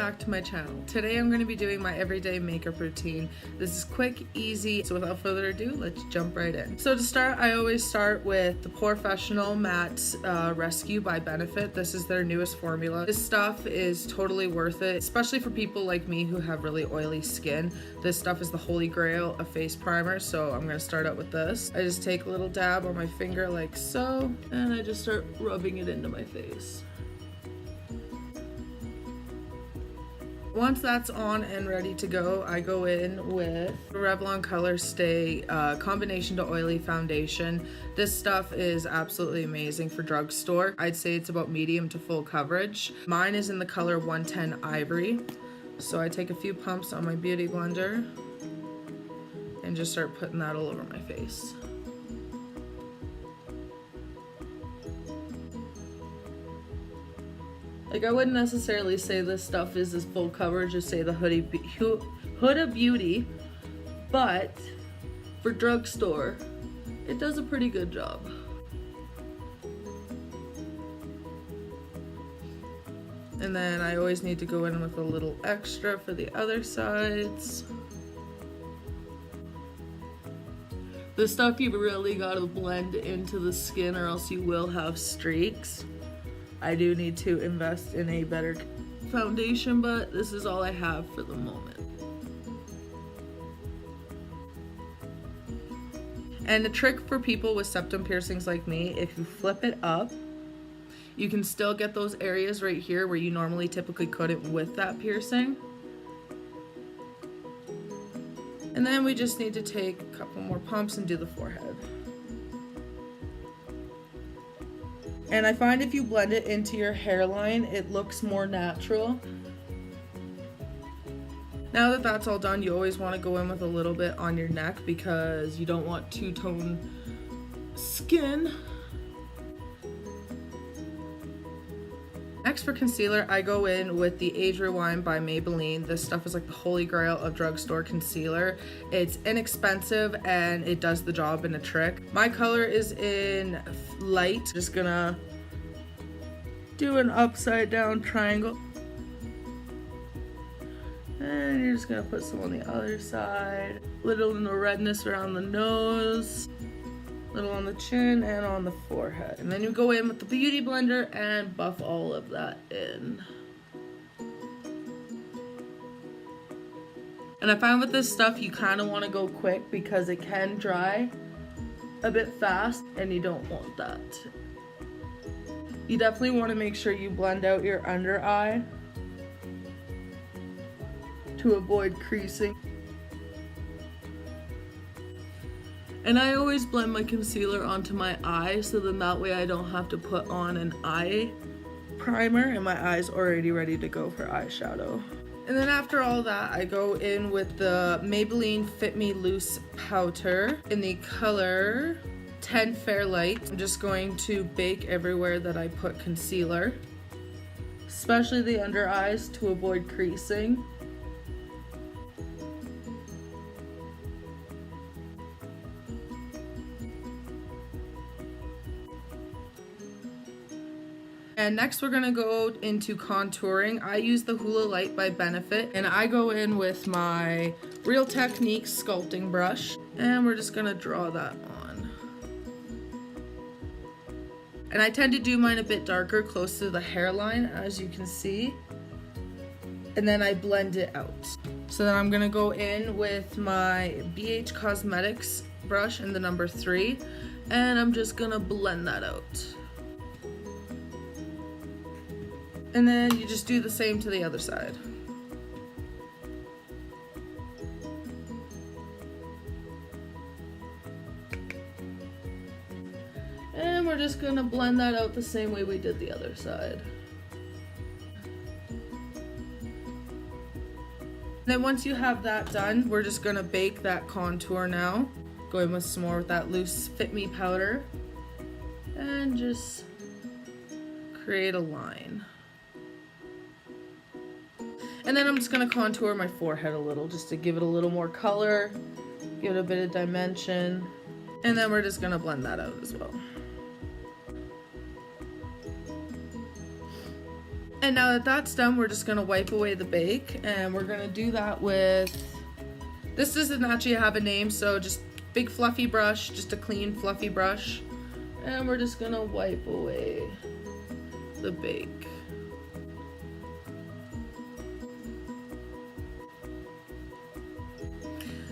back to my channel. Today I'm going to be doing my everyday makeup routine. This is quick, easy, so without further ado, let's jump right in. So to start, I always start with the Porefessional Matte Rescue by Benefit. This is their newest formula. This stuff is totally worth it, especially for people like me who have really oily skin. This stuff is the holy grail of face primer, so I'm going to start out with this. I just take a little dab on my finger like so, and I just start rubbing it into my face. Once that's on and ready to go, I go in with Revlon Colorstay Combination to Oily Foundation. This stuff is absolutely amazing for drugstore. I'd say it's about medium to full coverage. Mine is in the color 110 Ivory. So I take a few pumps on my beauty blender and just start putting that all over my face. Like, I wouldn't necessarily say this stuff is as full coverage as, say, the Huda Beauty, but for drugstore, it does a pretty good job. And then I always need to go in with a little extra for the other sides. This stuff you really gotta blend into the skin or else you will have streaks. I do need to invest in a better foundation, but this is all I have for the moment. And the trick for people with septum piercings like me, if you flip it up, you can still get those areas right here where you normally typically couldn't with that piercing. And then we just need to take a couple more pumps and do the forehead. And I find if you blend it into your hairline, it looks more natural. Now that that's all done, you always want to go in with a little bit on your neck because you don't want two-tone skin. Next for concealer, I go in with the Age Rewind by Maybelline. This stuff is like the holy grail of drugstore concealer. It's inexpensive and it does the job in a trick. My color is in light. Just gonna do an upside down triangle. And you're just gonna put some on the other side. Little in the redness around the nose. Little on the chin and on the forehead. And then you go in with the beauty blender and buff all of that in. And I find with this stuff you kind of want to go quick because it can dry a bit fast and you don't want that. You definitely want to make sure you blend out your under eye to avoid creasing. And I always blend my concealer onto my eye so then that way I don't have to put on an eye primer and my eye's already ready to go for eyeshadow. And then after all that, I go in with the Maybelline Fit Me Loose Powder in the color 10 Fairlight. I'm just going to bake everywhere that I put concealer, especially the under eyes to avoid creasing. And next we're gonna go into contouring. I use the Hula Light by Benefit and I go in with my Real Technique sculpting brush and we're just gonna draw that on. And I tend to do mine a bit darker, close to the hairline, as you can see. And then I blend it out. So then I'm gonna go in with my BH Cosmetics brush in the number 3 and I'm just gonna blend that out. And then you just do the same to the other side. And we're just gonna blend that out the same way we did the other side. Then once you have that done, we're just gonna bake that contour now. Go in with some more with that loose Fit Me powder and just create a line. And then I'm just gonna contour my forehead a little just to give it a little more color, give it a bit of dimension. And then we're just gonna blend that out as well. And now that that's done, we're just gonna wipe away the bake, and we're gonna do that with, this doesn't actually have a name, so just big fluffy brush, just a clean fluffy brush. And we're just gonna wipe away the bake.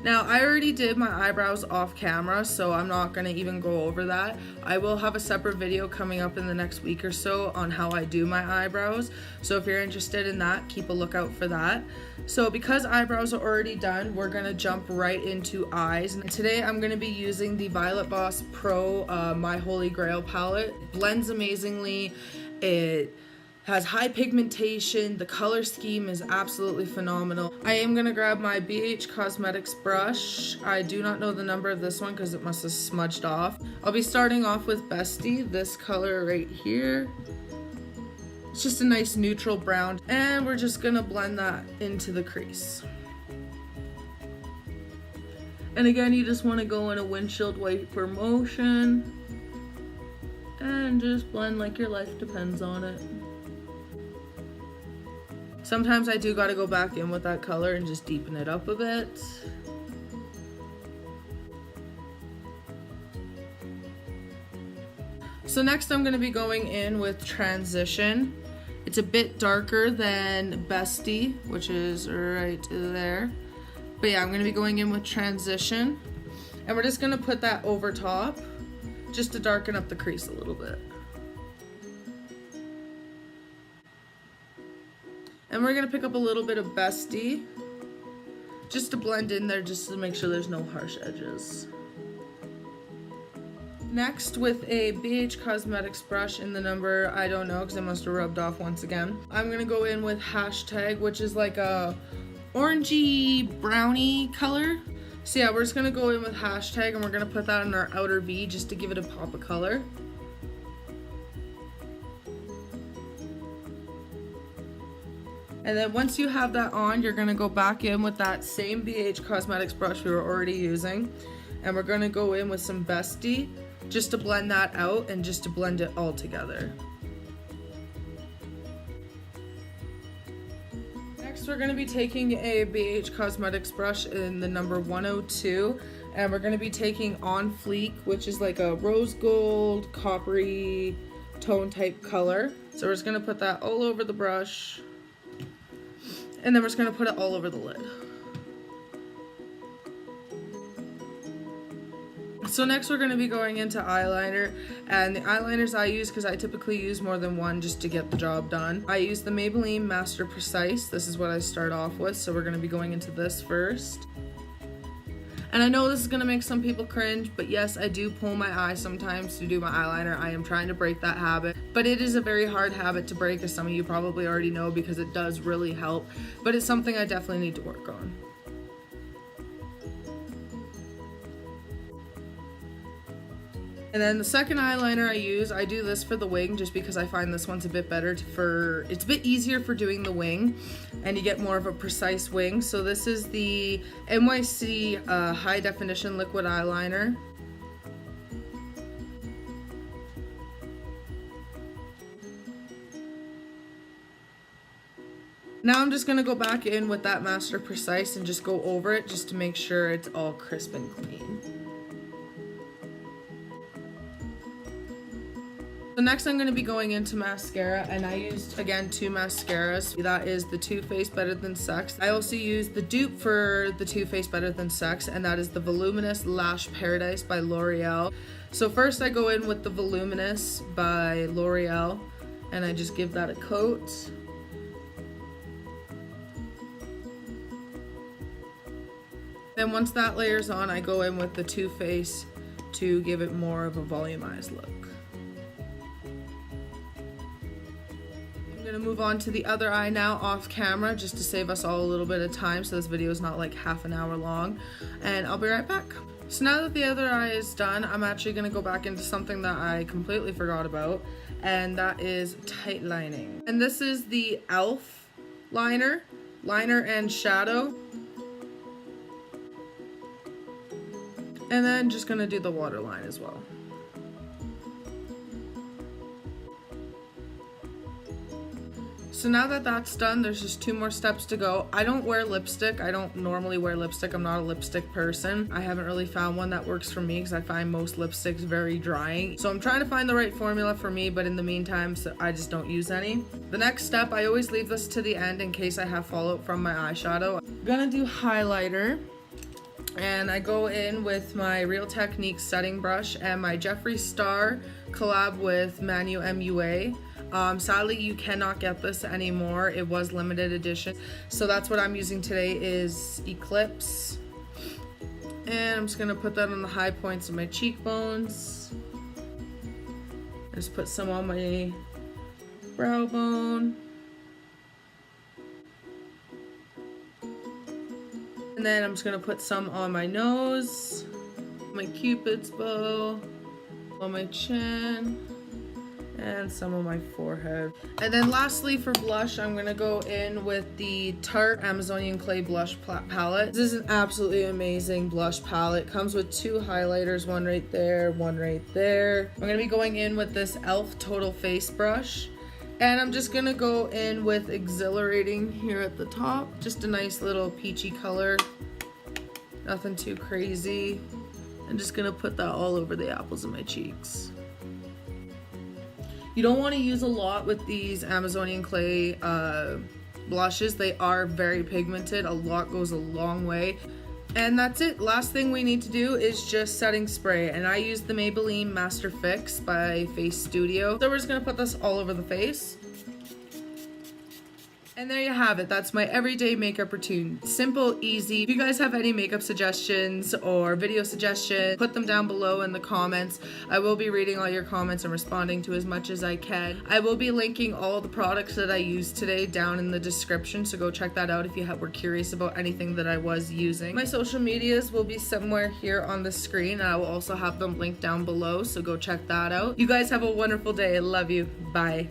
Now, I already did my eyebrows off camera, so I'm not gonna even go over that. I will have a separate video coming up in the next week or so on how I do my eyebrows. So if you're interested in that, keep a lookout for that. So because eyebrows are already done, we're gonna jump right into eyes. And today I'm gonna be using the Violet Boss Pro My Holy Grail palette. It blends amazingly. It has high pigmentation. The color scheme is absolutely phenomenal. I am gonna grab my BH Cosmetics brush. I do not know the number of this one because it must have smudged off. I'll be starting off with Bestie, this color right here. It's just a nice neutral brown, and we're just gonna blend that into the crease. And again, you just wanna go in a windshield wiper motion and just blend like your life depends on it. Sometimes I do gotta go back in with that color and just deepen it up a bit. So next I'm gonna be going in with Transition. It's a bit darker than Bestie, which is right there. But yeah, I'm gonna be going in with Transition. And we're just gonna put that over top, just to darken up the crease a little bit. And we're gonna pick up a little bit of Bestie, just to blend in there, just to make sure there's no harsh edges. Next, with a BH Cosmetics brush in the number, I don't know, because it must have rubbed off once again. I'm gonna go in with Hashtag, which is like a orangey brownie color. So yeah, we're just gonna go in with Hashtag, and we're gonna put that in our outer V just to give it a pop of color. And then once you have that on, you're gonna go back in with that same BH Cosmetics brush we were already using. And we're gonna go in with some Bestie, just to blend that out and just to blend it all together. Next, we're gonna be taking a BH Cosmetics brush in the number 102. And we're gonna be taking On Fleek, which is like a rose gold, coppery tone type color. So we're just gonna put that all over the brush. And then we're just gonna put it all over the lid. So next we're gonna be going into eyeliner, and the eyeliners I use, because I typically use more than one just to get the job done. I use the Maybelline Master Precise. This is what I start off with, so we're gonna be going into this first. And I know this is gonna make some people cringe, but yes, I do pull my eye sometimes to do my eyeliner. I am trying to break that habit, but it is a very hard habit to break, as some of you probably already know, because it does really help, but it's something I definitely need to work on. And then the second eyeliner I do this for the wing, just because I find this one's a bit better it's a bit easier for doing the wing, and you get more of a precise wing. So this is the NYC High Definition Liquid Eyeliner. Now I'm just gonna go back in with that Master Precise and just go over it just to make sure it's all crisp and clean. So next I'm going to be going into mascara, and I used, again, two mascaras. That is the Too Faced Better Than Sex. I also used the dupe for the Too Faced Better Than Sex, and that is the Voluminous Lash Paradise by L'Oreal. So first I go in with the Voluminous by L'Oreal, and I just give that a coat. Then once that layers on, I go in with the Too Faced to give it more of a volumized look. I'm gonna move on to the other eye now off camera, just to save us all a little bit of time so this video is not like half an hour long, and I'll be right back. So now that the other eye is done, I'm actually gonna go back into something that I completely forgot about, and that is tight lining. And this is the e.l.f. liner and shadow. And then just gonna do the waterline as well. So now that that's done, there's just 2 more steps to go. I don't wear lipstick. I don't normally wear lipstick. I'm not a lipstick person. I haven't really found one that works for me because I find most lipsticks very drying. So I'm trying to find the right formula for me, but in the meantime, so I just don't use any. The next step, I always leave this to the end in case I have fallout from my eyeshadow. I'm gonna do highlighter. And I go in with my Real Techniques setting brush and my Jeffree Star collab with Manu MUA. Sadly, you cannot get this anymore. It was limited edition. So that's what I'm using today is Eclipse. And I'm just gonna put that on the high points of my cheekbones. Just put some on my brow bone. And then I'm just gonna put some on my nose, my Cupid's bow, on my chin, and some on my forehead. And then lastly for blush, I'm gonna go in with the Tarte Amazonian Clay Blush Palette. This is an absolutely amazing blush palette. Comes with 2 highlighters, one right there, one right there. I'm gonna be going in with this e.l.f. Total Face Brush. And I'm just gonna go in with Exhilarating here at the top. Just a nice little peachy color. Nothing too crazy. I'm just gonna put that all over the apples of my cheeks. You don't wanna use a lot with these Amazonian Clay blushes. They are very pigmented. A lot goes a long way. And that's it. Last thing we need to do is just setting spray. And I use the Maybelline Master Fix by Face Studio. So we're just gonna put this all over the face. And there you have it. That's my everyday makeup routine. Simple, easy. If you guys have any makeup suggestions or video suggestions, put them down below in the comments. I will be reading all your comments and responding to as much as I can. I will be linking all the products that I used today down in the description, so go check that out if you were curious about anything that I was using. My social medias will be somewhere here on the screen, and I will also have them linked down below, so go check that out. You guys have a wonderful day. I love you. Bye.